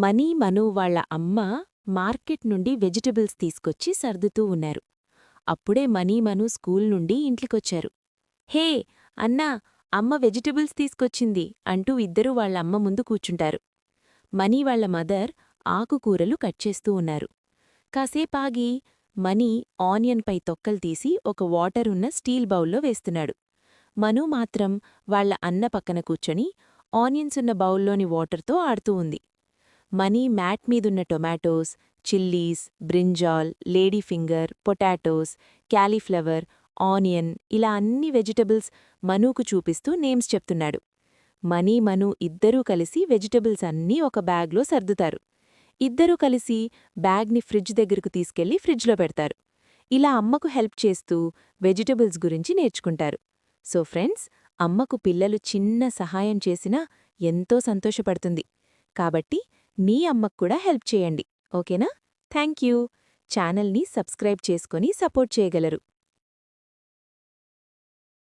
Money మను వాళ్ళ అమ్మ market నుండి వెజిటబుల్స్ తీసుకొచ్చి సర్దుతూ ఉన్నారు. అప్పుడే మనీ మను స్కూల్ నుండి ఇంట్లికొచ్చారు. హే అన్నా, అమ్మ వెజిటబుల్స్ తీసుకొచ్చింది అంటూ ఇద్దరూ వాళ్ళమ్మ ముందు కూర్చుంటారు. మనీ వాళ్ళ మదర్ ఆకుకూరలు కట్ చేస్తూ ఉన్నారు. కాసేపాగి మనీ ఆనియన్పై తొక్కలు తీసి ఒక వాటరున్న స్టీల్ బౌల్లో వేస్తున్నాడు. మను మాత్రం వాళ్ళ అన్న పక్కన కూర్చొని ఆనియన్సున్న బౌల్లోని వాటర్తో ఆడుతూ ఉంది. మనీ మ్యాట్ మీదున్న tomatoes, chillies, brinjal, lady finger, potatoes, cauliflower, onion ఇలా అన్ని వెజిటబుల్స్ మనూకు చూపిస్తూ నేమ్స్ చెప్తున్నాడు. మనీ మను ఇద్దరూ కలిసి వెజిటబుల్స్ అన్నీ ఒక బ్యాగ్లో సర్దుతారు. ఇద్దరూ కలిసి బ్యాగ్ని ఫ్రిడ్జ్ దగ్గరకు తీసుకెళ్లి ఫ్రిడ్జ్లో పెడతారు. ఇలా అమ్మకు హెల్ప్ చేస్తూ వెజిటబుల్స్ గురించి నేర్చుకుంటారు. సో ఫ్రెండ్స్, అమ్మకు పిల్లలు చిన్న సహాయం చేసినా ఎంతో సంతోషపడుతుంది. కాబట్టి మీ అమ్మకు కూడా హెల్ప్ చేయండి, ఓకేనా? Thank you. ఛానల్ని సబ్స్క్రైబ్ చేసుకొని సపోర్ట్ చేయగలరు.